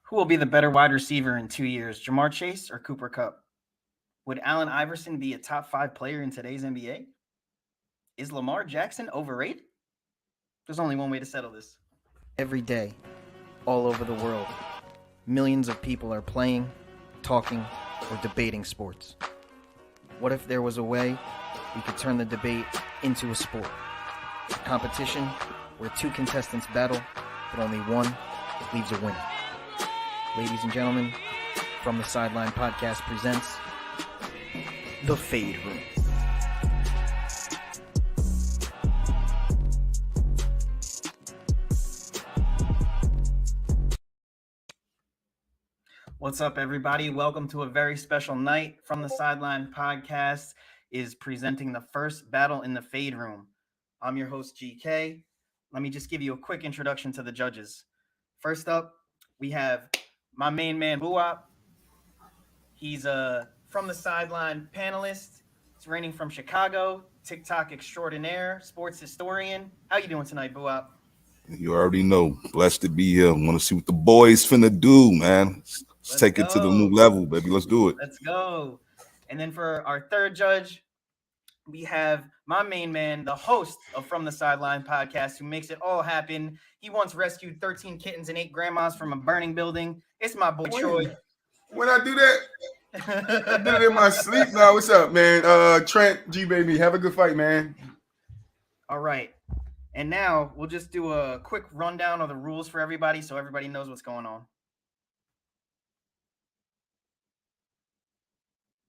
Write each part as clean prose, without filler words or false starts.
Who will be the better wide receiver in 2 years, Jamar Chase or Cooper Kupp? Would Allen Iverson be a top 5 player in today's NBA? Is Lamar Jackson overrated? There's only one way to settle this. Every day, all over the world, millions of people are playing, talking, or debating sports. What if there was a way we could turn the debate into a sport? A competition where 2 contestants battle, but only one leaves a winner. Ladies and gentlemen, From the Sideline podcast presents The Fade Room. What's up, everybody? Welcome to a very special night. From the Sideline podcast is presenting the first battle in the Fade Room. I'm your host, GK. Let me just give you a quick introduction to the judges. First up, we have my main man, BooWop. He's a From the Sideline panelist. He's reigning from Chicago, TikTok extraordinaire, sports historian. How you doing tonight, BooWop? You already know. Blessed to be here. Want to see what the boys finna do, man. Let's take it to the new level, baby. Let's do it. Let's go. And then for our third judge, we have my main man, the host of From the Sideline podcast, who makes it all happen. He once rescued 13 kittens and 8 grandmas from a burning building. It's my boy, Troy. When I do that, I did it in my sleep now. What's up, man? Trent, Gbaby, have a good fight, man. All right. And now we'll just do a quick rundown of the rules for everybody so everybody knows what's going on.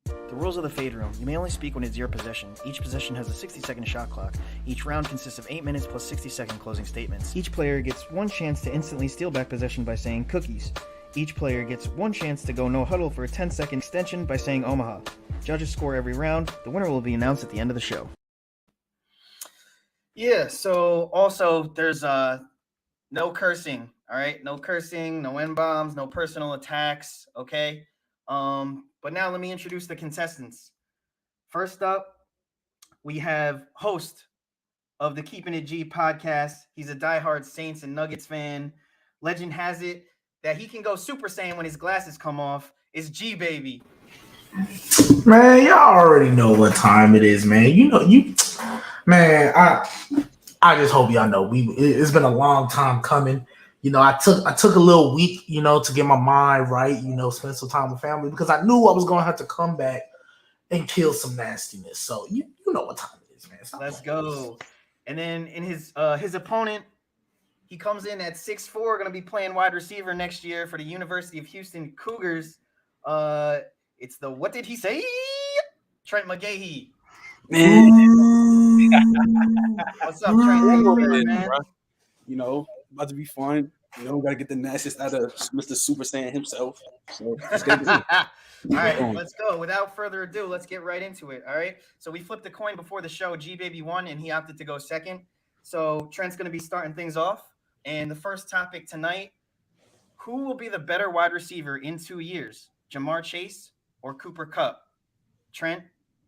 The rules of the Fade Room. You may only speak when it's your possession. Each possession has a 60-second shot clock. Each round consists of 8 minutes plus 60-second closing statements. Each player gets one chance to instantly steal back possession by saying cookies. Each player gets one chance to go no huddle for a 10-second extension by saying Omaha. Judges score every round. The winner will be announced at the end of the show. Yeah, so also there's no cursing, all right? No cursing, no N-bombs, no personal attacks, okay? But now let me introduce the contestants. First up, we have host of the Keeping It G podcast. He's a diehard Saints and Nuggets fan. Legend has it that he can go Super Saiyan when his glasses come off. It's Gbaby. Man, y'all already know what time it is, man. Man, I just hope y'all know it's been a long time coming. I took a little week, to get my mind right, spend some time with family because I knew I was gonna have to come back and kill some nastiness. So you know what time it is, man. Let's go. And then in his opponent, he comes in at 6'4", gonna be playing wide receiver next year for the University of Houston Cougars. It's the what did he say? Trent McGahee. Man. What's up, Trent? Man? About to be fun. Got to get the nastiest out of Mr. Super Saiyan himself. So all right, let's go. Without further ado, let's get right into it. All right. So we flipped the coin before the show. Gbaby won, and he opted to go second. So Trent's going to be starting things off. And the first topic tonight: who will be the better wide receiver in 2 years, Jamar Chase or Cooper Kupp? Trent,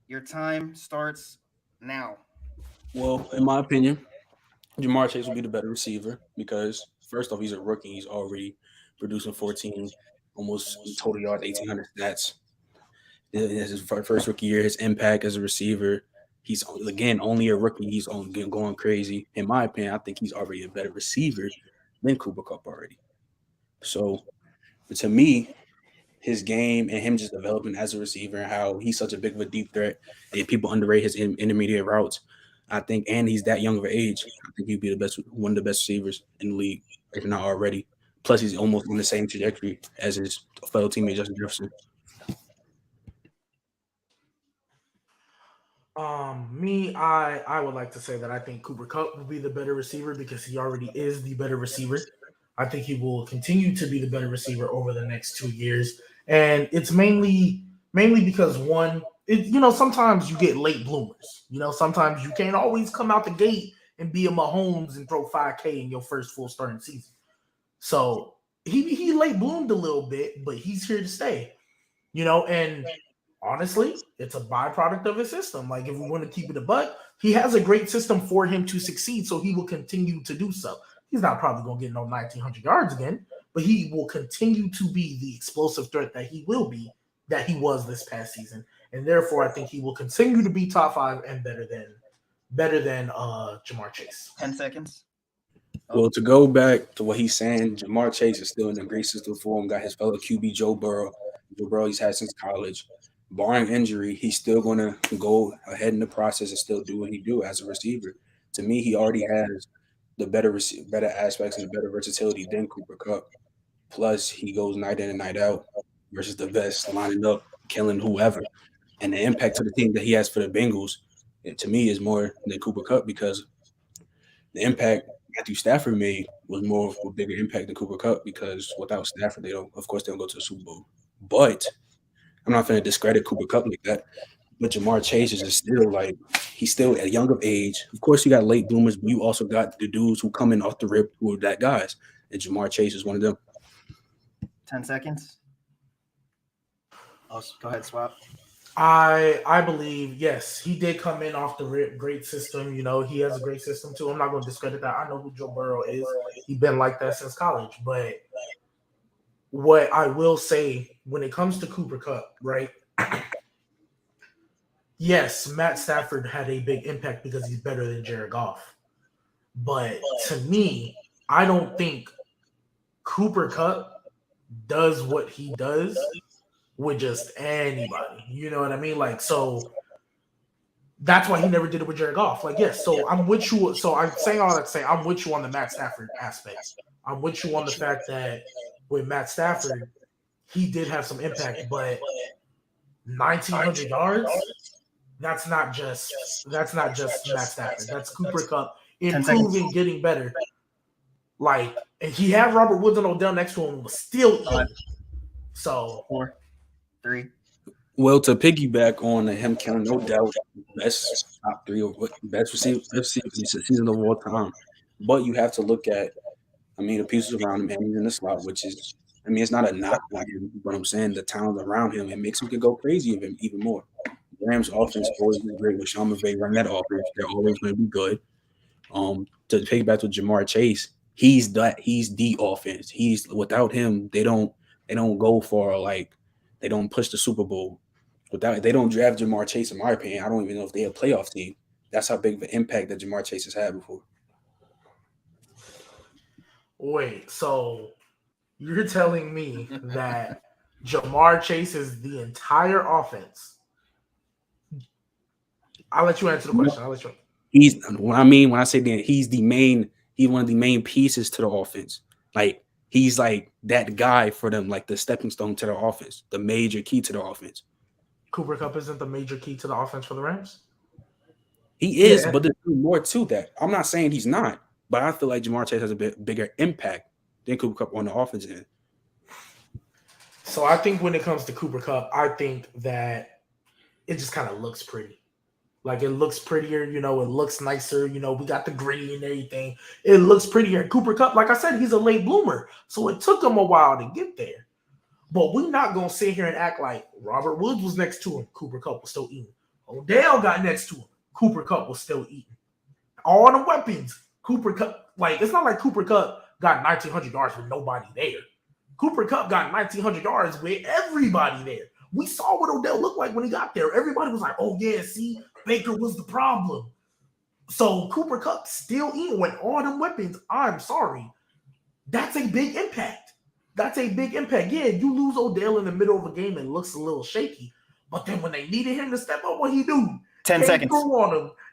your time starts now. Well, in my opinion, Jamar Chase will be the better receiver because, first off, he's a rookie. He's already producing 14, almost total yards, 1,800 stats. This is his first rookie year. His impact as a receiver, he's, again, only a rookie. He's going crazy. In my opinion, I think he's already a better receiver than Cooper Kupp already. So, to me, his game and him just developing as a receiver and how he's such a big of a deep threat and people underrate his intermediate routes, I think, and he's that young of an age, I think he'd be one of the best receivers in the league, if not already. Plus, he's almost on the same trajectory as his fellow teammate, Justin Jefferson. I would like to say that I think Cooper Kupp will be the better receiver because he already is the better receiver. I think he will continue to be the better receiver over the next 2 years. And it's mainly because one, sometimes you get late bloomers. Sometimes you can't always come out the gate and be a Mahomes and throw 5K in your first full starting season. So he late bloomed a little bit, but he's here to stay. And honestly, it's a byproduct of his system. Like, if we want to keep it a buck, he has a great system for him to succeed, so he will continue to do so. He's not probably going to get no 1,900 yards again, but but he will continue to be the explosive threat that he was this past season. And therefore, I think he will continue to be top 5 and better than Jamar Chase. 10 seconds. Well, to go back to what he's saying, Jamar Chase is still in a great system for him. Got his fellow QB Joe Burrow. Joe Burrow he's had since college. Barring injury, he's still going to go ahead in the process and still do what he do as a receiver. To me, he already has the better aspects and the better versatility than Cooper Kupp. Plus, he goes night in and night out versus the vets, lining up, killing whoever. And the impact to the team that he has for the Bengals, to me, is more than Cooper Kupp because the impact Matthew Stafford made was more of a bigger impact than Cooper Kupp because without Stafford, they don't go to the Super Bowl. But I'm not going to discredit Cooper Kupp like that. But Jamar Chase is still he's still at a young of age. Of course, you got late bloomers, but you also got the dudes who come in off the rip who are that guys. And Jamar Chase is one of them. 10 seconds. Oh, go ahead, Swap. I believe, yes, he did come in off the rip. Great system. He has a great system too. I'm not going to discredit that. I know who Joe Burrow is. He's been like that since college. But what I will say when it comes to Cooper Kupp, right? Yes, Matt Stafford had a big impact because he's better than Jared Goff. But to me, I don't think Cooper Kupp does what he does with just anybody. You know what I mean? So that's why he never did it with Jared Goff. Yes, so I'm with you. So I'm saying all that to say I'm with you on the Matt Stafford aspect. I'm with you on the fact that with Matt Stafford, he did have some impact, but 1,900 yards, that's not just Matt Stafford. That's Cooper Kupp improving, getting better. And he had Robert Woods and Odell next to him, was still eating. So 4, 3. Well, to piggyback on him killing, no doubt, best top 3 or best receiver season of all time. But you have to look at, the pieces around him, and he's in the slot, which is, it's not a knock on him, but I'm saying the talent around him, it makes him go crazy even more. The Rams' offense always been great with Sean McVay running that offense. They're always going to be good. To piggyback with Jamar Chase, he's the offense. He's without him, they don't go for they don't push the Super Bowl. They don't draft Jamar Chase, in my opinion. I don't even know if they're a playoff team. That's how big of an impact that Jamar Chase has had before. Wait, so you're telling me that Jamar Chase is the entire offense? I'll let you answer the question. When I say that, he's one of the main pieces to the offense. He's that guy for them, the stepping stone to the offense, the major key to the offense. Cooper Kupp isn't the major key to the offense for the Rams? He is, but there's more to that. I'm not saying he's not, but I feel like Jamar Chase has a bit bigger impact than Cooper Kupp on the offense end. So I think when it comes to Cooper Kupp, I think that it just kind of looks pretty. It looks prettier, it looks nicer, we got the gritty and everything. It looks prettier. Cooper Kupp, like I said, he's a late bloomer, so it took him a while to get there. But we're not going to sit here and act like Robert Woods was next to him. Cooper Kupp was still eating. Odell got next to him. Cooper Kupp was still eating. All the weapons, Cooper Kupp, it's not like Cooper Kupp got 1,900 yards with nobody there. Cooper Kupp got 1,900 yards with everybody there. We saw what Odell looked like when he got there. Everybody was like, oh, yeah, see, Baker was the problem. So Cooper Kupp still eating with all them weapons. I'm sorry. That's a big impact. Yeah, you lose Odell in the middle of a game and looks a little shaky. But then when they needed him to step up, what he do? 10 seconds.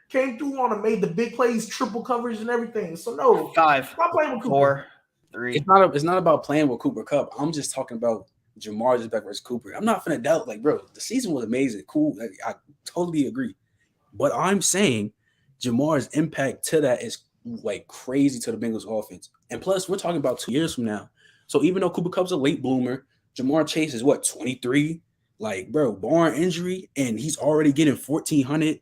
Came through on him, made the big plays, triple coverage and everything. So no. 5, not playing with Cooper. 4, 3. It's not about playing with Cooper Kupp. I'm just talking about Jamar just back versus Cooper. I'm not finna doubt, bro, the season was amazing. Cool. I totally agree. But I'm saying Jamar's impact to that is crazy to the Bengals offense. And plus, we're talking about 2 years from now. So even though Cooper Kupp's a late bloomer, Jamar Chase is 23? Barring injury, and he's already getting 1,400,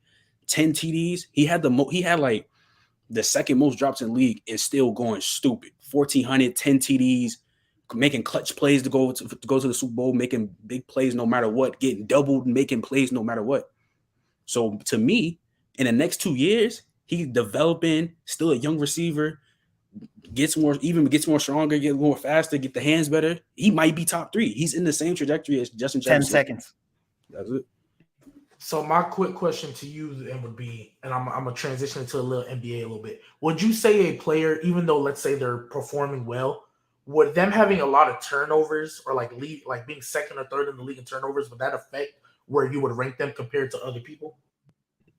10 TDs. He had the second most drops in the league and still going stupid. 1,400, 10 TDs, making clutch plays to go to the Super Bowl, making big plays no matter what, getting doubled, making plays no matter what. So to me, in the next 2 years, he's developing, still a young receiver, gets more stronger, get more faster, get the hands better, he might be top 3. He's in the same trajectory as Justin 10 Jefferson. seconds. That's it. So my quick question to you then would be, and I'm gonna transition into a little NBA a little bit. Would you say a player, even though let's say they're performing well, would them having a lot of turnovers or like being second or third in the league in turnovers, would that affect where you would rank them compared to other people?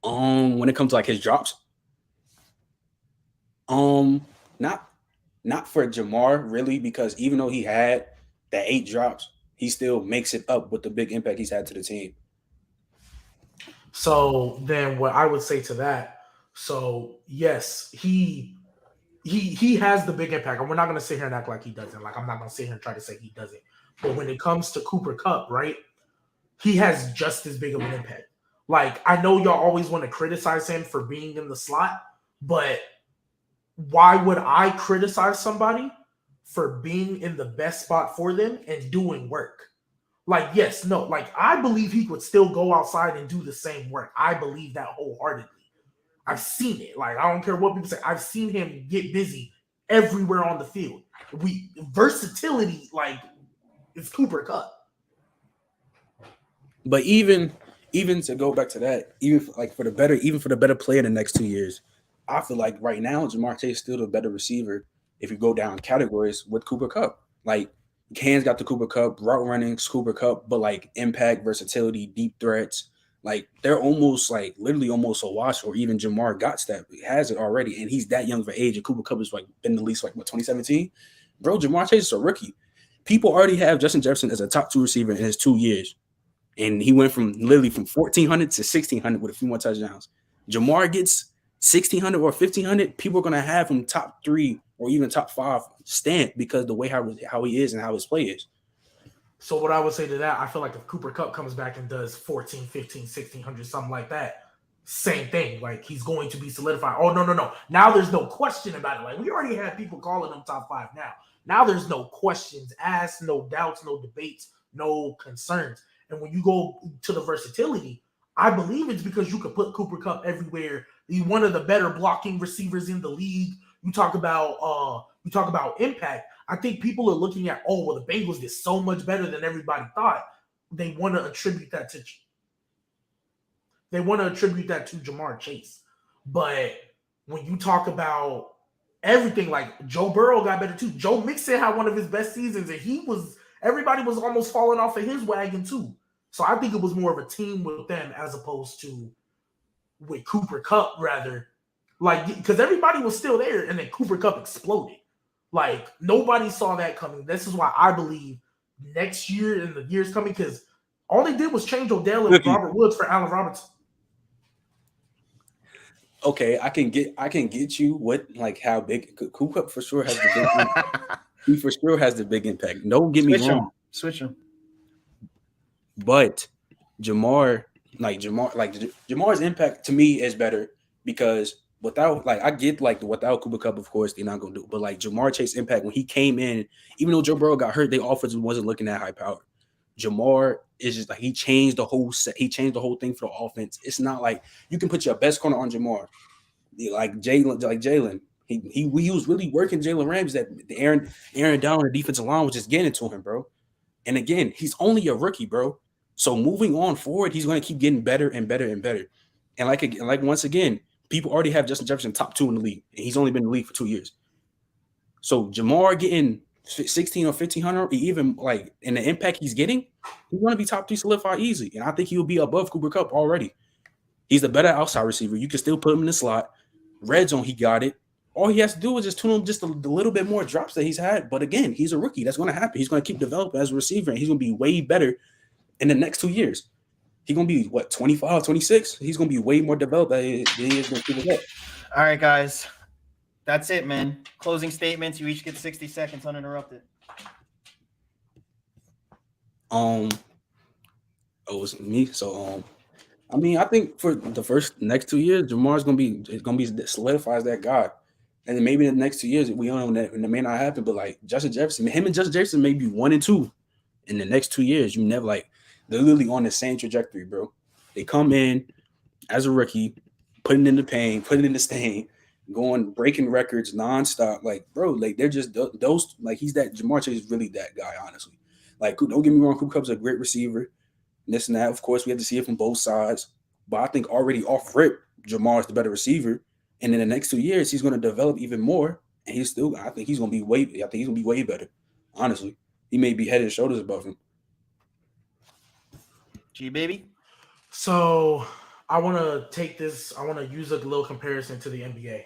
When it comes to like his drops, not for Jamar really, because even though he had the 8 drops, he still makes it up with the big impact he's had to the team. So then what I would say to that, so yes, he has the big impact. And we're not going to sit here and act like he doesn't. Like, I'm not going to sit here and try to say he doesn't. But when it comes to Cooper Kupp, right, he has just as big of an impact. Like, I know y'all always want to criticize him for being in the slot, but why would I criticize somebody for being in the best spot for them and doing work? Like, yes, no, like, I believe he would still go outside and do the same work. I believe that wholeheartedly. I've seen it. Like, I don't care what people say. I've seen him get busy everywhere on the field. Versatility, like, it's Cooper Kupp. But even to go back to that, even for the better player in the next 2 years, I feel like right now Jamar Chase is still the better receiver if you go down categories with Cooper Kupp. Like, Can's got the Cooper Kupp, route running, Cooper Kupp, but like impact, versatility, deep threats, like they're almost like literally almost a wash. Or even Jamar has it already, and he's that young of an age. And Cooper Kupp is like been in the least like 2017, bro. Jamar Chase is a rookie. People already have Justin Jefferson as a top 2 receiver in his 2 years, and he went from 1,400 to 1,600 with a few more touchdowns. Jamar gets 1,600 or 1,500, people are going to have him top 3 or even top 5 stamp because the way how he is and how his play is. So what I would say to that, I feel like if Cooper Kupp comes back and does 14, 15, 1,600, something like that, same thing. Like, he's going to be solidified. Oh, no. Now there's no question about it. Like, we already had people calling him top 5 now. Now there's no questions asked, no doubts, no debates, no concerns. And when you go to the versatility, I believe it's because you could put Cooper Kupp everywhere. He's one of the better blocking receivers in the league. You talk about impact. I think people are looking at, oh, well, the Bengals did so much better than everybody thought. They want to attribute that to Jamar Chase. But when you talk about everything, like Joe Burrow got better too. Joe Mixon had one of his best seasons, and everybody was almost falling off of his wagon too. So I think it was more of a team with them as opposed to with Cooper Kupp, rather. Like, because everybody was still there, and then Cooper Kupp exploded. Like, nobody saw that coming. This is why I believe next year and the years coming, because all they did was change Odell and Robert Woods for Allen Robinson. Okay, I can get you what, like, how big Cooper for sure has the big impact. He for sure has the big impact. Don't get me wrong. Switch him. But Jamar's impact to me is better because without Cooper Kupp, of course, they're not gonna do it. But like Jamar Chase impact when he came in, even though Joe Burrow got hurt, the offense wasn't looking that high power. Jamar is just like he changed the whole thing for the offense. It's not like you can put your best corner on Jamar, like Jalen. He was really working Jalen Ramsey. That the Aaron Down on the defensive line was just getting to him, bro. And again, he's only a rookie, bro. So moving on forward, he's going to keep getting better and better and better. And like once again, people already have Justin Jefferson top 2 in the league, and he's only been in the league for 2 years. So Jamar getting 16 or 1,500, even like in the impact he's getting, he's going to be top 3 solidified easy. And I think he will be above Cooper Kupp already. He's the better outside receiver. You can still put him in the slot. Red zone, he got it. All he has to do is just tune him just a little bit more drops that he's had. But again, he's a rookie. That's going to happen. He's going to keep developing as a receiver, and he's going to be way better in the next 2 years. He's going to be, 25, 26? He's going to be way more developed than he is when people get. All right, guys. That's it, man. Closing statements. You each get 60 seconds uninterrupted. It's me. So, I mean, I think for the next 2 years, Jamar's going to be solidified as that guy. And then maybe in the next 2 years, we don't know that, and it may not happen, but like Justin Jefferson, him and Justin Jefferson may be 1 and 2 in the next 2 years. You never they're literally on the same trajectory, bro. They come in as a rookie, putting in the pain, putting in the stain, going breaking records nonstop. Like, bro, like they're just those. Like he's that Jamar Chase is really that guy, honestly. Like, don't get me wrong, Cooper Kupp's a great receiver. And this and that. Of course, we have to see it from both sides. But I think already off rip, Jamar is the better receiver. And in the next 2 years, he's going to develop even more. And I think he's going to be way better. Honestly, he may be head and shoulders above him. Gbaby. So I want to take this. I want to use a little comparison to the NBA.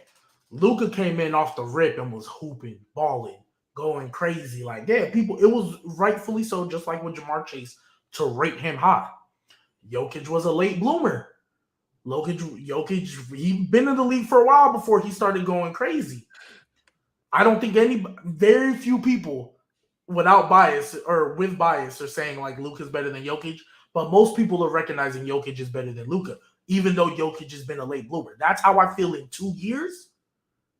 Luka came in off the rip and was hooping, balling, going crazy. Like, yeah, people, it was rightfully so, just like with Jamar Chase, to rate him high. Jokic was a late bloomer. Jokic, he'd been in the league for a while before he started going crazy. I don't think very few people without bias or with bias are saying like Luka's better than Jokic, but most people are recognizing Jokic is better than Luka, even though Jokic has been a late bloomer. That's how I feel in 2 years.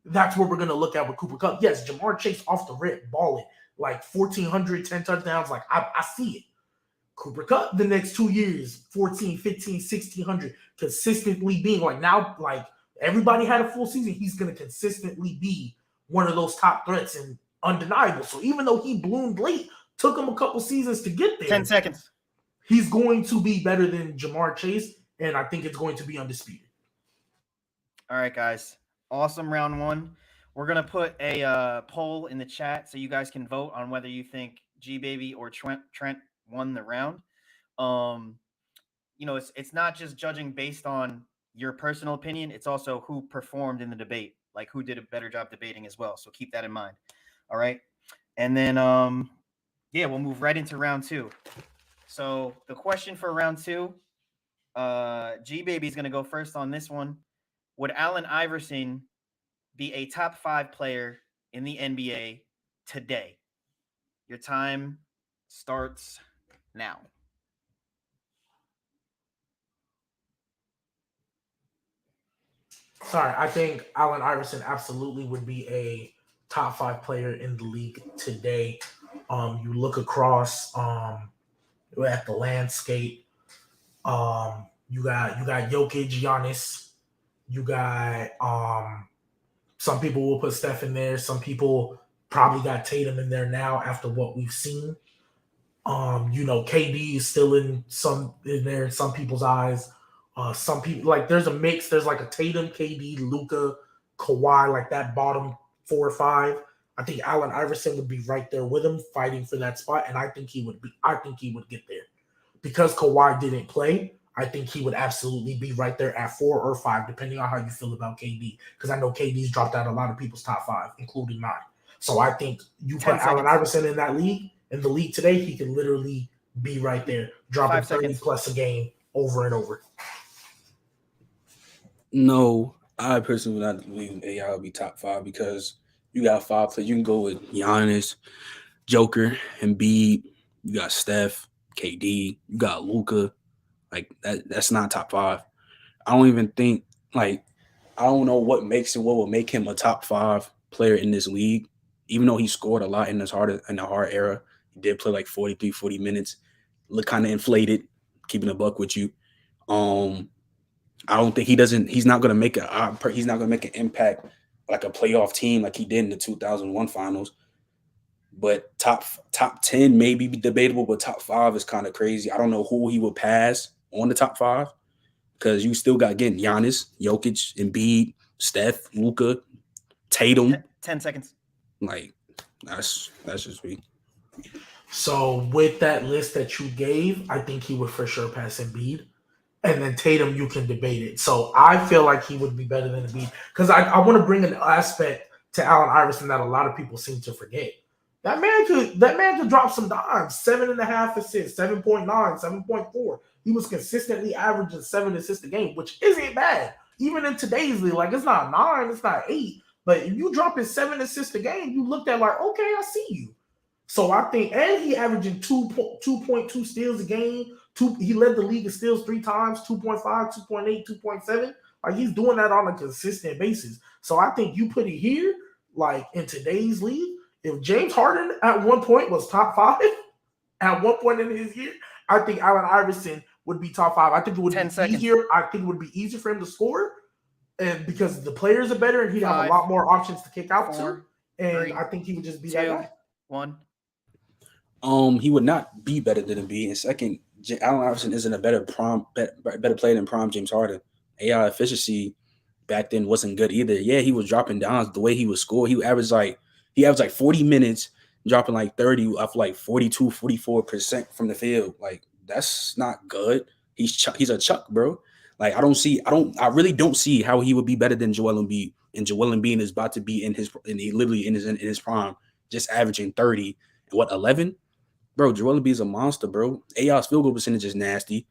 That's what we're going to look at with Cooper Kupp. Yes, Jamar Chase off the rip, balling, like 1,400, 10 touchdowns. Like, I see it. Cooper Kupp the next 2 years, 14, 15, 1,600, consistently being like now, like everybody had a full season. He's going to consistently be one of those top threats and undeniable. So even though he bloomed late, took him a couple seasons to get there. 10 seconds. He's going to be better than Jamar Chase, and I think it's going to be undisputed. All right, guys. Awesome round one. We're going to put a poll in the chat so you guys can vote on whether you think Gbaby or Trent won the round. You know, it's not just judging based on your personal opinion. It's also who performed in the debate, like who did a better job debating as well. So keep that in mind. All right. And then, yeah, we'll move right into round two. So the question for round two, Gbaby is going to go first on this one. Would Allen Iverson be a top 5 player in the NBA today? Your time starts now. Sorry, I think Allen Iverson absolutely would be a top 5 player in the league today. You look across at the landscape. You got Jokic, Giannis. You got some people will put Steph in there. Some people probably got Tatum in there now after what we've seen. You know, KD is still in there in some people's eyes. Some people like there's a mix. There's like a Tatum, KD, Luka, Kawhi, like that bottom 4 or 5. I think Allen Iverson would be right there with him, fighting for that spot, and I think he would get there because Kawhi didn't play. I think he would absolutely be right there at 4 or 5, depending on how you feel about KD. Because I know KD's dropped out a lot of people's top 5, including mine. So I think you put Allen Iverson in that league, in the league today, he can literally be right there, dropping 30 plus a game over and over. No, I personally would not believe AI will be top 5 because you got 5 players. You can go with Giannis, Joker, Embiid. You got Steph, KD. You got Luka. Like that's not top 5. I don't even think I don't know what will make him a top 5 player in this league. Even though he scored a lot in the hard era, he did play like 40 minutes. Look kind of inflated, keeping a buck with you. I don't think he's not gonna make an impact like a playoff team like he did in the 2001 finals. But top 10 may be debatable, but top 5 is kind of crazy. I don't know who he will pass on the top 5 because you still got getting Giannis, Jokic, Embiid, Steph, Luka, Tatum. 10 seconds. Like that's just me. So with that list that you gave, I think he would for sure pass Embiid. And then Tatum, you can debate it. So I feel like he would be better than Embiid because I want to bring an aspect to Allen Iverson that a lot of people seem to forget. That man could drop some dimes, 7.5 assists, 7.9, 7.4. He was consistently averaging 7 assists a game, which isn't bad. Even in today's league, like it's not 9, it's not 8. But if you dropping 7 assists a game, you looked at like, okay, I see you. So I think, and he averaging 2.2 steals a game. He led the league in steals 3 times, 2.5, 2.8, 2.7. Like he's doing that on a consistent basis. So I think you put it here, like in today's league, if James Harden at one point was top 5 at one point in his year, I think Allen Iverson would be top 5. I think it would be easier. I think it would be easier for him to score and because the players are better, and he'd have a 5, lot more options to kick out 4, to. And 3, I think he would just be 2, that guy. 1. He would not be better than Embiid. And second, Allen Iverson isn't a better player than prime James Harden. AI efficiency back then wasn't good either. Yeah, he was dropping down the way he would score. He averaged like 40 minutes, dropping like 30 off like 42, 44% from the field. Like that's not good. He's a Chuck, bro. Like I really don't see how he would be better than Joel Embiid. And Joel Embiid is about to be in his prime, just averaging 30 and 11. Bro, Joel Embiid is a monster, bro. AI's field goal percentage is nasty.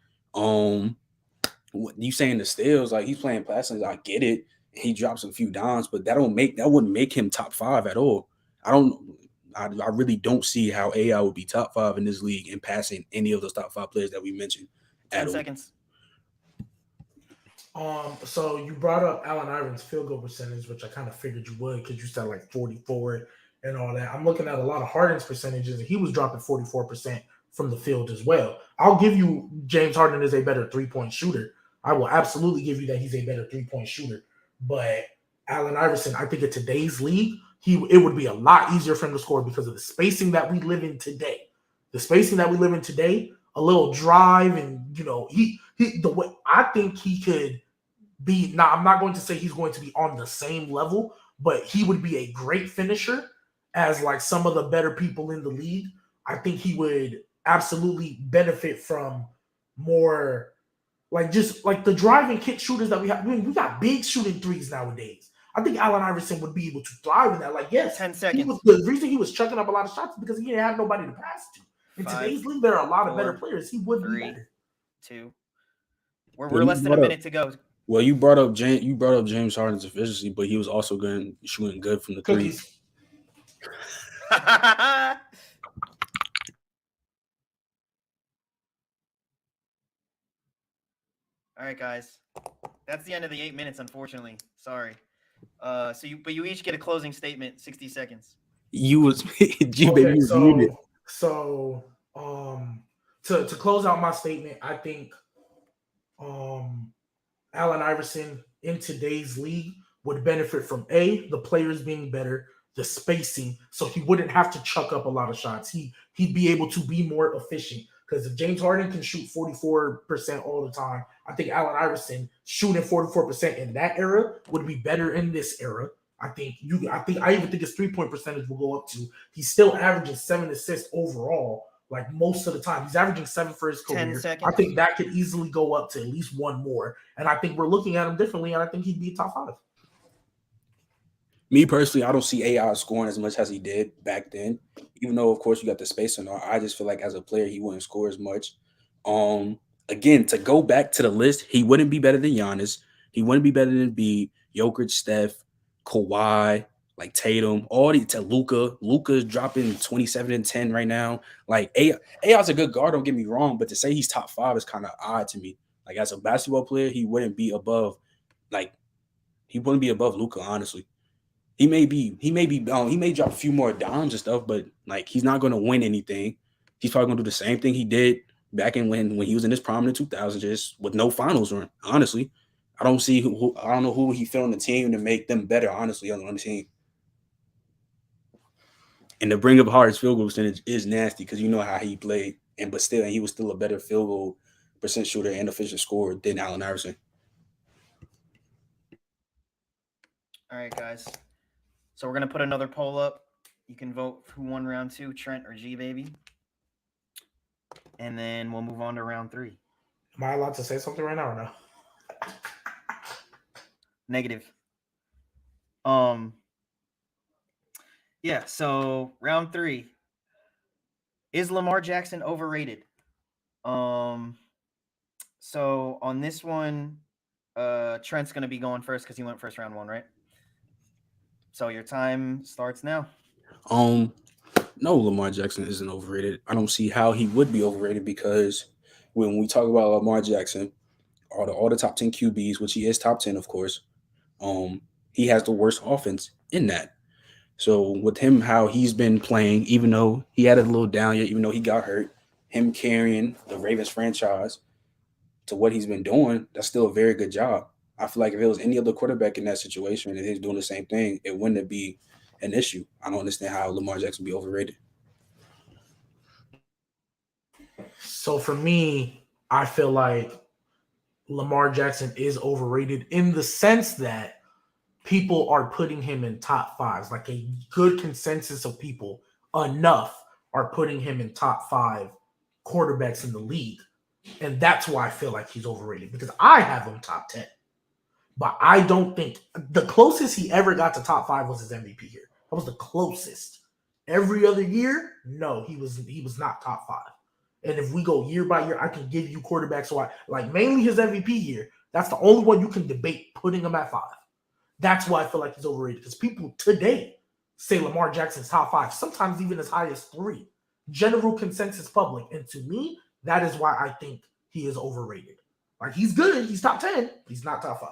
What you saying the steals, like he's playing passes, I get it. He drops a few dimes, but that wouldn't make him top 5 at all. I really don't see how AI would be top 5 in this league and passing any of those top 5 players that we mentioned. 10 seconds. So you brought up Allen Iverson's field goal percentage, which I kind of figured you would because you said like 44 and all that. I'm looking at a lot of Harden's percentages, and he was dropping 44% from the field as well. I'll give you James Harden is a better 3-point shooter. I will absolutely give you that he's a better 3-point shooter. But Allen Iverson, I think in today's league, it would be a lot easier for him to score because of the spacing that we live in today. The spacing that we live in today, a little drive, and the way I think he could be. Now, I'm not going to say he's going to be on the same level, but he would be a great finisher as like some of the better people in the league. I think he would absolutely benefit from more. Like just like the drive and kick shooters that we have. I mean, we got big shooting threes nowadays. I think Allen Iverson would be able to thrive in that. Like, yes, 10 seconds. The reason he was chucking up a lot of shots is because he didn't have nobody to pass to. In 5, today's league, there are a lot of 4, better players. He would 3, be better. 2. We're less than a minute to go. Well, you brought up James Harden's efficiency, but he was also shooting good from the Cookies. 3. All right, guys. That's the end of the 8 minutes, unfortunately. Sorry. But you each get a closing statement, 60 seconds. You was Gbaby was muted. So to close out my statement, I think Allen Iverson in today's league would benefit from the players being better, the spacing, so he wouldn't have to chuck up a lot of shots. He'd be able to be more efficient. Because if James Harden can shoot 44% all the time, I think Allen Iverson shooting 44% in that era would be better in this era. I even think his 3-point percentage will go up to. He's still averaging 7 assists overall, like most of the time. He's averaging 7 for his career. 10 seconds. I think that could easily go up to at least 1 more. And I think we're looking at him differently, and I think he'd be top 5. Me personally, I don't see AI scoring as much as he did back then. Even though, of course, you got the space and all, I just feel like as a player, he wouldn't score as much. Again, to go back to the list, he wouldn't be better than Giannis. He wouldn't be better than Jokic, Steph, Kawhi, like Tatum, to Luka. Luka's dropping 27 and 10 right now. Like AI's a good guard, don't get me wrong, but to say he's top 5 is kind of odd to me. Like as a basketball player, he wouldn't be above Luka, honestly. He may drop a few more dimes and stuff, but like he's not going to win anything. He's probably going to do the same thing he did back in when he was in his prime in the 2000s, just with no finals run. Honestly, I don't know who he fit on the team to make them better. Honestly, on the team, and to bring up Harden's field goal percentage is nasty because you know how he played, and he was still a better field goal percent shooter and efficient scorer than Allen Iverson. All right, guys. So we're going to put another poll up. You can vote who won round 2, Trent or Gbaby. And then we'll move on to round 3. Am I allowed to say something right now or no? Negative. Yeah, so round 3. Is Lamar Jackson overrated? So on this one, Trent's going to be going first because he went first round 1, right? So your time starts now. No, Lamar Jackson isn't overrated. I don't see how he would be overrated because when we talk about Lamar Jackson, all the top 10 QBs, which he is top 10, of course, he has the worst offense in that. So with him, how he's been playing, even though he had a little down yet, even though he got hurt, him carrying the Ravens franchise to what he's been doing, that's still a very good job. I feel like if it was any other quarterback in that situation and he's doing the same thing, it wouldn't be an issue. I don't understand how Lamar Jackson would be overrated. So for me, I feel like Lamar Jackson is overrated in the sense that people are putting him in top fives, like a good consensus of people, enough are putting him in top 5 quarterbacks in the league. And that's why I feel like he's overrated, because I have him top 10. But I don't think the closest he ever got to top 5 was his MVP year. That was the closest. Every other year, no, he was not top 5. And if we go year by year, I can give you quarterbacks. So I like mainly his MVP year. That's the only one you can debate putting him at 5. That's why I feel like he's overrated, because people today say Lamar Jackson's top 5, sometimes even as high as 3. General consensus public. And to me, that is why I think he is overrated. Like, he's good. He's top 10. He's not top 5.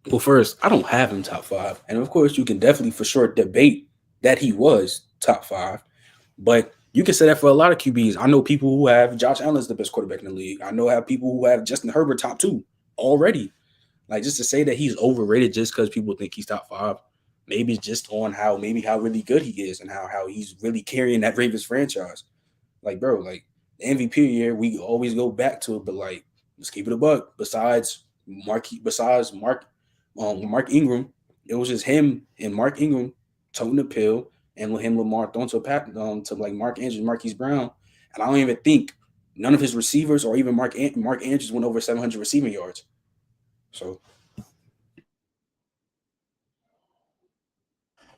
Well, first, I don't have him top 5. And of course, you can definitely for sure debate that he was top 5. But you can say that for a lot of QBs. I know people who have Josh Allen as the best quarterback in the league. I know I have people who have Justin Herbert top 2 already. Like, just to say that he's overrated just because people think he's top 5, maybe just on how really good he is and how he's really carrying that Ravens franchise. Like, bro, like the MVP year, we always go back to it, but like, let's keep it a buck. Besides Mark Ingram, it was just him and Mark Ingram toting the pill, and him Lamar throwing to like Mark Andrews, Marquise Brown, and I don't even think none of his receivers or even Mark Andrews went over 700 receiving yards. So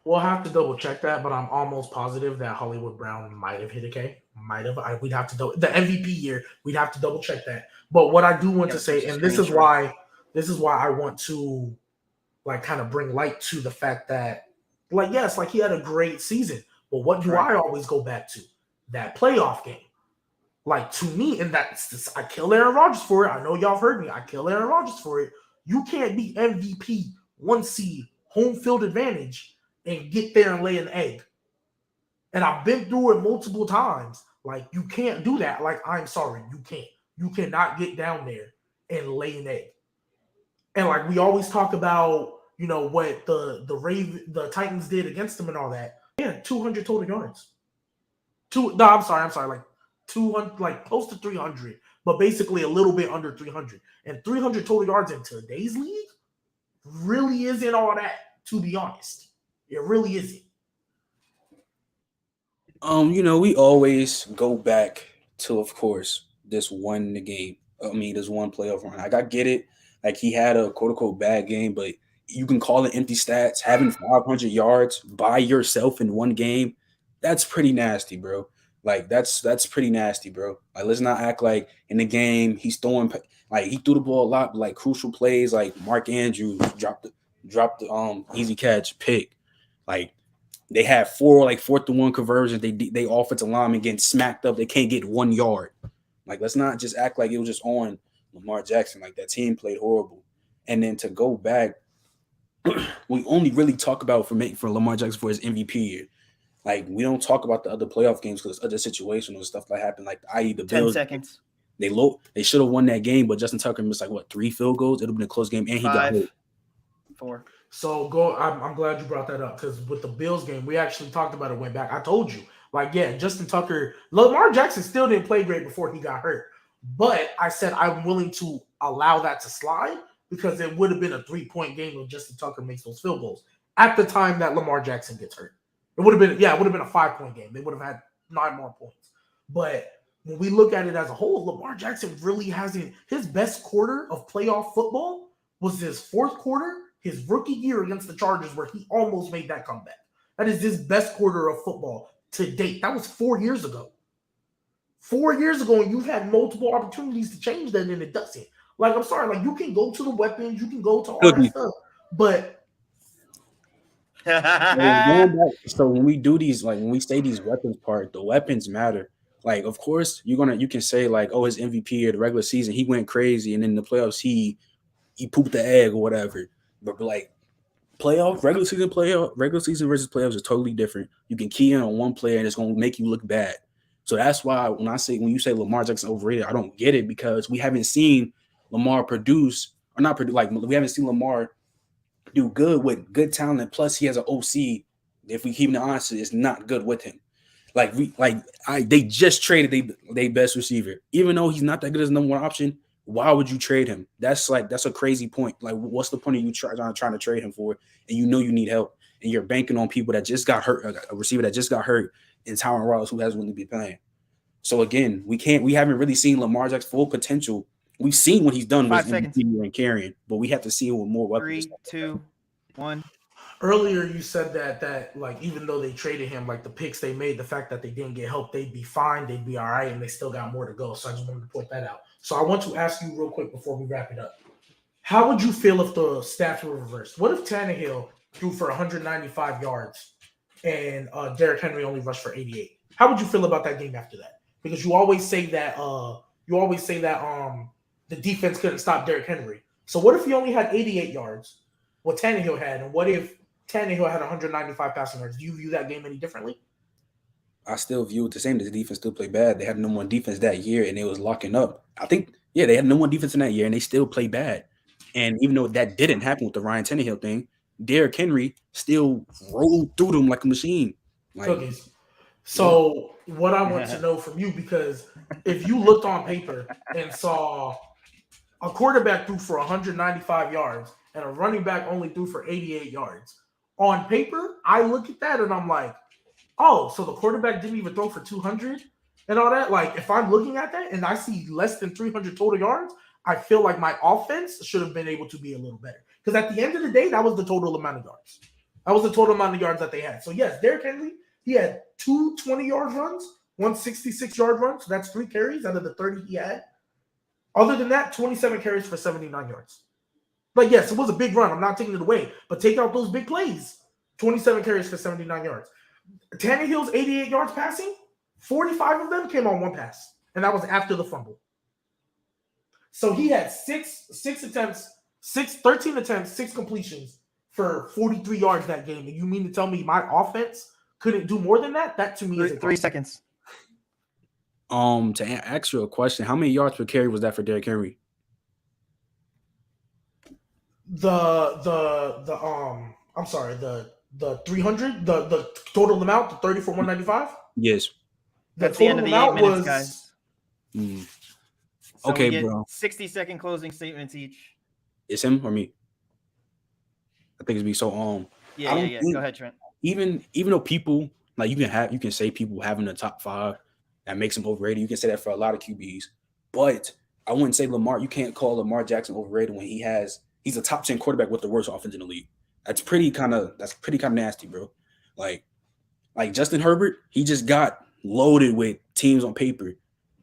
we'll have to double check that, but I'm almost positive that Hollywood Brown might have hit a K. We'd have to the MVP year. We'd have to double check that. But what I do want to say, and this is why I want to like kind of bring light to the fact that, like, yes, like he had a great season, but what do I always go back to? That playoff game. Like, to me, and I kill Aaron Rodgers for it. I know y'all have heard me. I kill Aaron Rodgers for it. You can't be MVP 1 seed, home field advantage, and get there and lay an egg. And I've been through it multiple times. Like, you can't do that. Like, I'm sorry, you can't. You cannot get down there and lay an egg. And like we always talk about, you know, what the Titans did against them and all that. Yeah, 200 total yards. I'm sorry, like 200, like close to 300, but basically a little bit under 300. And 300 total yards in today's league really isn't all that, to be honest. It really isn't. You know, we always go back to, of course, this one playoff run. Like, I get it. Like, he had a quote-unquote bad game, but you can call it empty stats. Having 500 yards by yourself in one game, that's pretty nasty, bro. Like, that's pretty nasty, bro. Like, let's not act like in the game he's throwing – like, he threw the ball a lot, but, like, crucial plays, like Mark Andrews dropped the easy catch pick. Like, they had 4 4th-and-1 conversions. They offensive linemen getting smacked up. They can't get 1 yard. Like, let's not just act like it was just on Lamar Jackson. Like, that team played horrible. And then to go back, we only really talk about for Lamar Jackson for his MVP year. Like, we don't talk about the other playoff games because other situations and stuff that happened. Like, i.e. the 10 Bills. seconds. They should have won that game, but Justin Tucker missed 3 field goals. It would have been a close game, and he got hit. 4. So I'm glad you brought that up, because with the Bills game, we actually talked about it, went back. I told you, Justin Tucker, Lamar Jackson still didn't play great before he got hurt. But I said I'm willing to allow that to slide because it would have been a 3-point game if Justin Tucker makes those field goals at the time that Lamar Jackson gets hurt. It would have been a 5-point game. They would have had 9 more points. But when we look at it as a whole, Lamar Jackson really hasn't. His best quarter of playoff football was his 4th quarter, his rookie year against the Chargers, where he almost made that comeback. That is his best quarter of football to date. That was 4 years ago. 4 years ago, and you've had multiple opportunities to change that, and it doesn't. Like, I'm sorry, like, you can go to the weapons, you can go to all that stuff, but so when we do these, like when we say these weapons part, the weapons matter. Like, of course, you can say like, oh, his MVP or the regular season, he went crazy, and in the playoffs, he pooped the egg or whatever. But like regular season versus playoffs is totally different. You can key in on one player and it's gonna make you look bad. So that's why when you say Lamar Jackson overrated, I don't get it, because we haven't seen Lamar produce or not produce. Like we haven't seen Lamar do good with good talent. Plus, he has an OC. If we keep it honest, it's not good with him. They just traded they best receiver, even though he's not that good as number one option. Why would you trade him? That's a crazy point. Like, what's the point of you trying to trade him for? And you know you need help, and you're banking on people that just got hurt, a receiver that just got hurt, and Tyron Ross who hasn't really been playing. So again, we haven't really seen Lamar Jackson's full potential. We've seen what he's done 5 with seconds. and carrying, but we have to see him with more weapons. 3, 2, 1. Earlier, you said that like even though they traded him, like the picks they made, the fact that they didn't get help, they'd be fine, they'd be all right, and they still got more to go. So I just wanted to point that out. So I want to ask you real quick before we wrap it up. How would you feel if the stats were reversed? What if Tannehill threw for 195 yards and Derrick Henry only rushed for 88? How would you feel about that game after that? Because you always say that the defense couldn't stop Derrick Henry. So what if he only had 88 yards, what Tannehill had, and what if Tannehill had 195 passing yards? Do you view that game any differently? I still view it the same. The defense still played bad. They had no one defense that year, and it was locking up. I think, they had no one defense in that year, and they still play bad. And even though that didn't happen with the Ryan Tannehill thing, Derrick Henry still rolled through them like a machine. Cookies. So what I want to know from you, because if you looked on paper and saw a quarterback threw for 195 yards and a running back only threw for 88 yards, on paper, I look at that and I'm like, oh, so the quarterback didn't even throw for 200 and all that? Like, if I'm looking at that and I see less than 300 total yards, I feel like my offense should have been able to be a little better. Because at the end of the day, that was the total amount of yards. That was the total amount of yards that they had. So, yes, Derrick Henry, he had 2 20-yard runs, 1 66-yard run. So that's 3 carries out of the 30 he had. Other than that, 27 carries for 79 yards. But, yes, it was a big run. I'm not taking it away. But take out those big plays. 27 carries for 79 yards. Tannehill's 88 yards passing, 45 of them came on one pass. And that was after the fumble. So he had 13 attempts, 6 completions for 43 yards that game. And you mean to tell me my offense couldn't do more than that? That to me is 3 seconds. To ask you a question, how many yards per carry was that for Derrick Henry? I'm sorry, the 300, the total amount, the 30 for 195? Yes. That's the end of the 8 minutes, guys. So okay, bro. 60-second closing statements each. It's him or me? I think it's me. So Yeah. Go ahead, Trent. Even though people like you can say people having a top 5 that makes him overrated. You can say that for a lot of QBs, but I wouldn't say Lamar. You can't call Lamar Jackson overrated when he's a top 10 quarterback with the worst offense in the league. That's pretty kind of nasty, bro. Like Justin Herbert, he just got loaded with teams on paper,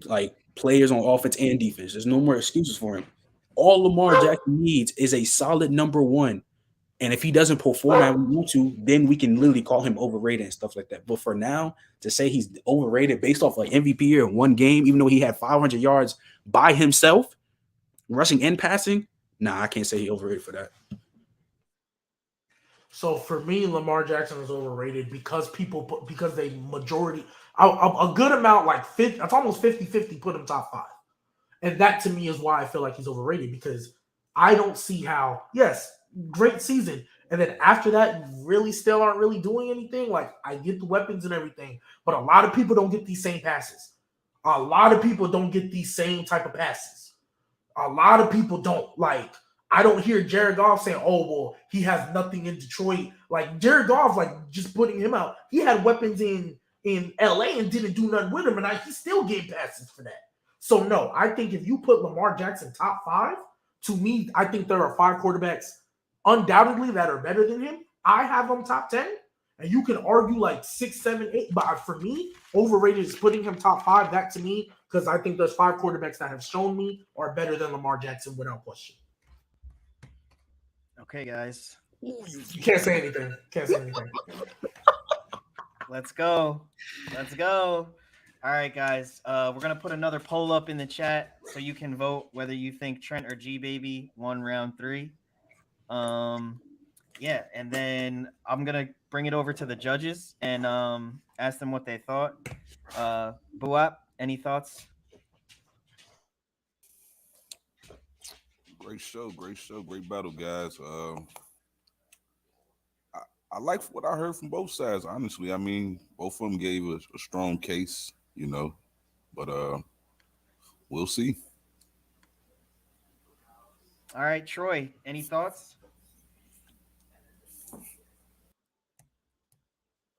like players on offense and defense. There's no more excuses for him. All Lamar Jackson needs is a solid number 1. And if he doesn't perform as we want to, then we can literally call him overrated and stuff like that. But for now, to say he's overrated based off like MVP or 1 game, even though he had 500 yards by himself, rushing and passing, I can't say he's overrated for that. So for me, Lamar Jackson is overrated because they majority, a good amount, like 50, it's almost 50-50 put him top 5. And that to me is why I feel like he's overrated, because I don't see how, yes, great season. And then after that, you really still aren't really doing anything. Like, I get the weapons and everything, but a lot of people don't get these same passes. A lot of people don't get these same type of passes. A lot of people don't. Like, I don't hear Jared Goff saying, oh, well, he has nothing in Detroit. Like, Jared Goff, like, just putting him out. He had weapons in LA and didn't do nothing with him, and he still gave passes for that. So, no, I think if you put Lamar Jackson top 5, to me, I think there are 5 quarterbacks undoubtedly that are better than him. I have him top 10, and you can argue like 6, 7, 8. But for me, overrated is putting him top 5. That to me, because I think there's 5 quarterbacks that have shown me are better than Lamar Jackson without question. Okay, guys. You can't say anything. Let's go. All right, guys. We're going to put another poll up in the chat so you can vote whether you think Trent or Gbaby won round 3. Yeah, and then I'm going to bring it over to the judges and ask them what they thought. BooWop, any thoughts? Great show, great battle, guys. I like what I heard from both sides. Honestly, I mean, both of them gave a strong case, but we'll see. All right, Troy, any thoughts?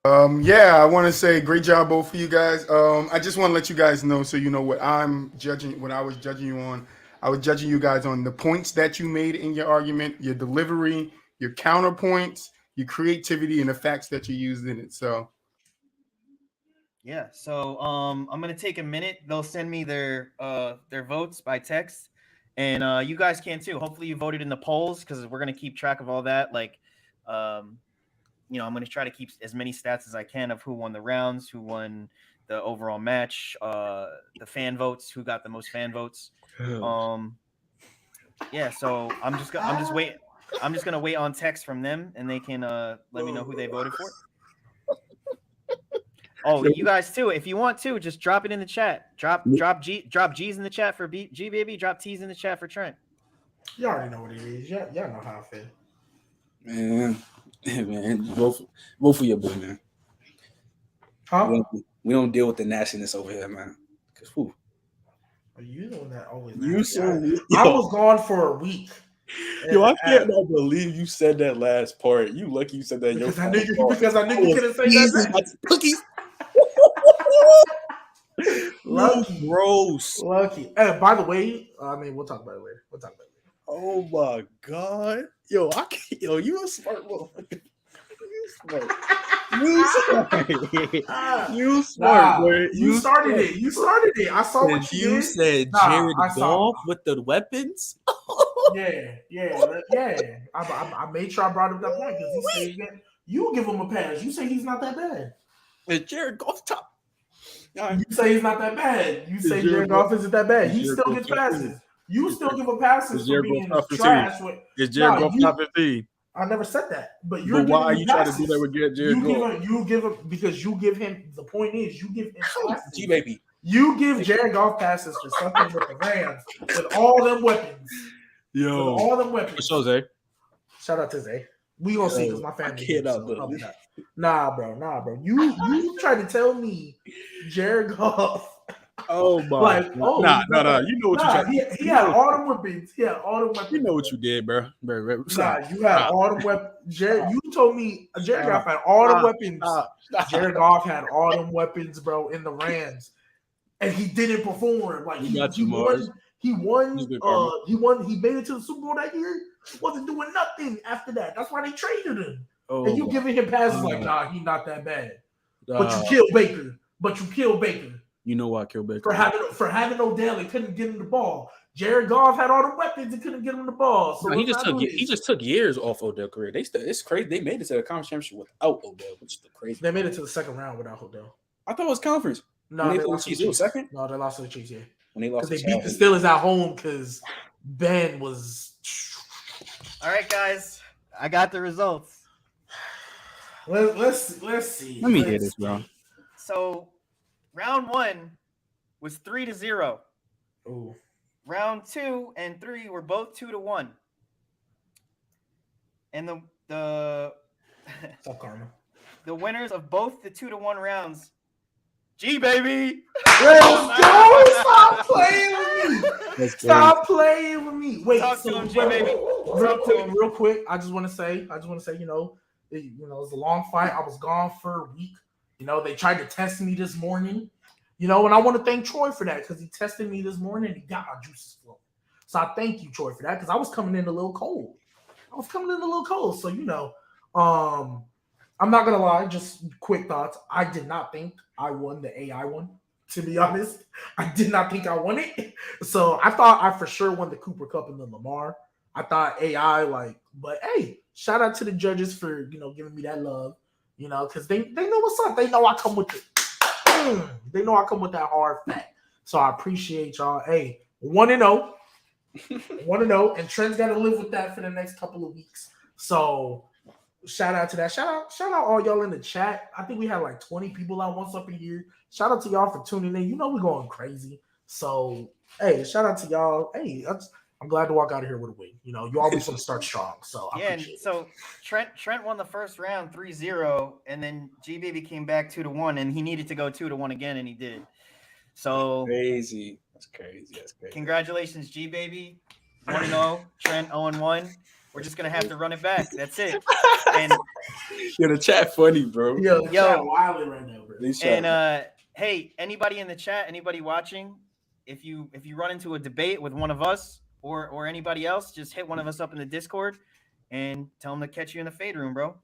Yeah, I want to say great job both of you guys. I just want to let you guys know so you know what I'm judging, what I was judging you on. I was judging you guys on the points that you made in your argument, your delivery, your counterpoints, your creativity, and the facts that you used in it. So Yeah. So I'm gonna take a minute. They'll send me their votes by text, and you guys can too. Hopefully you voted in the polls because we're gonna keep track of all that. Like, I'm gonna try to keep as many stats as I can of who won the rounds, who won the overall match, the fan votes, who got the most fan votes. Yeah. So I'm just gonna wait on text from them, and they can let me know who they voted for. Oh, you guys too. If you want to, just drop it in the chat. Drop G's in the chat for Gbaby. Drop T's in the chat for Trent. You already know what it is. Y'all know how I feel. Man, vote for your boy, man. Huh? We don't deal with the nastiness over here, man. Cause who? You the one that always. I was gone for a week. Yo, I can't believe you said that last part. You lucky you said that. Because I knew you couldn't say that. Cookies. Lucky. Gross. Lucky. Hey, by the way, I mean, we'll talk about it later. Oh my god. Yo, I can't. Yo, you a smart motherfucker. You smart, boy. You started it. I saw what you did. Said Jared Goff with the weapons. Yeah. I made sure I brought up that point because he said you give him a pass. You say he's not that bad. Is Jared Goff top? You say he's not that bad. You say Jared Goff isn't that bad. He still gets passes. You still give him passes for being trash. Is Jared Goff top 15? I never said that. But why are you trying to do that with Jared Goff? You give him because you give him. The point is, you give him passes. Gbaby. You give Jared Goff passes for something with the Rams with all them weapons. Yo, with all them weapons. So Zay. Shout out to Zay. We gonna see because my family. Probably not. Nah, bro. You tried to tell me Jared Goff. Oh my! Nah. You know what you tried. He had all them weapons. He had all them weapons. You know what you did, bro. You had all them weapons. Jared, you told me Jared Goff had all the weapons. Jared Goff had all them weapons, bro, in the Rams, and he didn't perform. Like he won. He made it to the Super Bowl that year. Wasn't doing nothing after that. That's why they traded him. And you giving him passes like, nah, he's not that bad. But you killed Baker. You know why I killed Baker? For having Odell and couldn't get him the ball. Jared Goff had all the weapons and couldn't get him the ball. So he just took years off Odell's career. It's crazy. They made it to the conference championship without Odell, which is crazy. They made it to the second round without Odell. I thought it was conference. No, they lost to the Chiefs. Second? No, they lost to the Chiefs. Yeah, when they lost, because they beat the Steelers at home because Ben was. All right, guys, I got the results. Let's see. Let me hear this, bro. So, round 1 was 3-0. Ooh. Round 2 and 3 were both 2-1. And the the winners of both the 2-1 rounds, Gbaby. Let's go! Stop playing with me. Stop playing with me. Wait, talk to him, Gbaby. Real quick. I just want to say, it was a long fight. I was gone for a week. They tried to test me this morning. And I want to thank Troy for that because he tested me this morning and he got my juices flowing. So I thank you, Troy, for that because I was coming in a little cold. So, I'm not going to lie, just quick thoughts. I did not think I won the AI one, to be honest. I did not think I won it. So I thought I for sure won the Cooper Cup and the Lamar. I thought AI, but hey, shout out to the judges for, giving me that love, because they know what's up. They know I come with it. They know I come with that hard fact. So I appreciate y'all. Hey, 1-0. 1-0. And Trent's got to live with that for the next couple of weeks. So shout out to that. Shout out all y'all in the chat. I think we had 20 people at once up in here. Shout out to y'all for tuning in. We're going crazy. So, hey, shout out to y'all. Hey, I'm glad to walk out of here with a win. You know, you always want to start strong, so I Yeah, and appreciate it. so Trent won the first round 3-0, and then Gbaby came back 2-1, and he needed to go 2-1 again, and he did. So Crazy. That's crazy. congratulations, Gbaby. 1-0, Trent 0-1. We're just gonna have to run it back. That's it. And Yo, the chat funny, bro. Yo, chat wildly right now, bro. and hey, anybody in the chat, anybody watching, if you run into a debate with one of us or anybody else, just hit one of us up in the Discord and tell them to catch you in the fade room, bro.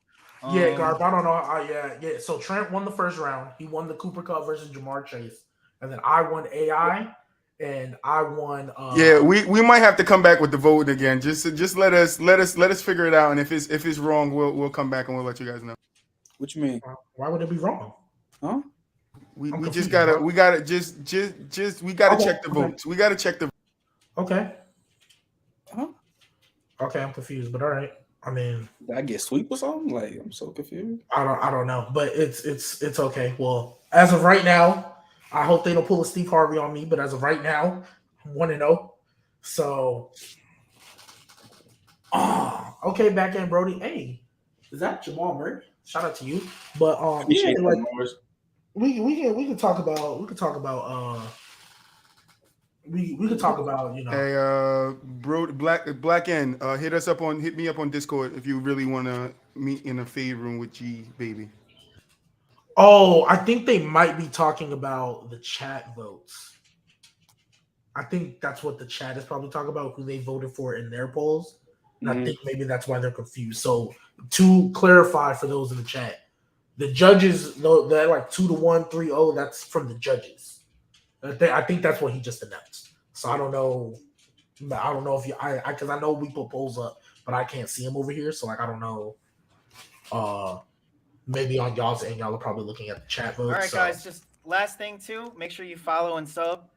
Yeah, Garb, I don't know. Yeah. So Trent won the first round. He won the Cooper Cup versus Jamar Chase, and then I won AI, and I won. Yeah, we might have to come back with the vote again. Just let us figure it out, and if it's wrong, we'll come back and we'll let you guys know. What you mean? Why would it be wrong? Huh? We confused, just gotta bro. we gotta check the Okay. votes. We gotta check the. Okay. Huh? Okay, I'm confused, but all right. I mean, Did I get sweep or something? Like, I'm so confused. I don't know, but it's okay. Well, as of right now, I hope they don't pull a Steve Harvey on me. But as of right now, I'm 1-0. So, okay, back end Brody. Hey, is that Jamal Murray? Shout out to you. But yeah, Appreciate like that, Morris. we can talk about we could talk about you know. Hey, bro, Black N, hit me up on Discord if you really want to meet in a fade room with Gbaby. Oh, I think they might be talking about the chat votes. I think that's what the chat is probably talking about, who they voted for in their polls. And I think maybe that's why they're confused. So to clarify for those in the chat, the judges, though, they're like 2-1, 3-0. That's from the judges. I think that's what he just announced. So I don't know. I don't know if because I know we put polls up, but I can't see them over here. So like I don't know. Maybe on y'all's end, y'all are probably looking at the chat votes. All right, guys. Just last thing too. Make sure you follow and sub.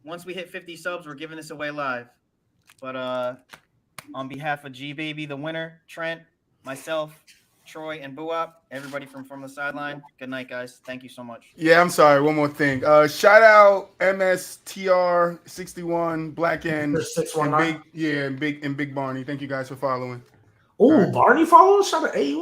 Once we hit 50 subs, we're giving this away live. But on behalf of Gbaby, the winner, Trent, myself, Troy, and BooWop, everybody from the sideline. Good night, guys. Thank you so much. Yeah, I'm sorry. One more thing. Shout out MSTR61 Black N and Big Barney. Thank you guys for following. Oh, All right. Barney follows. Shout out. Hey,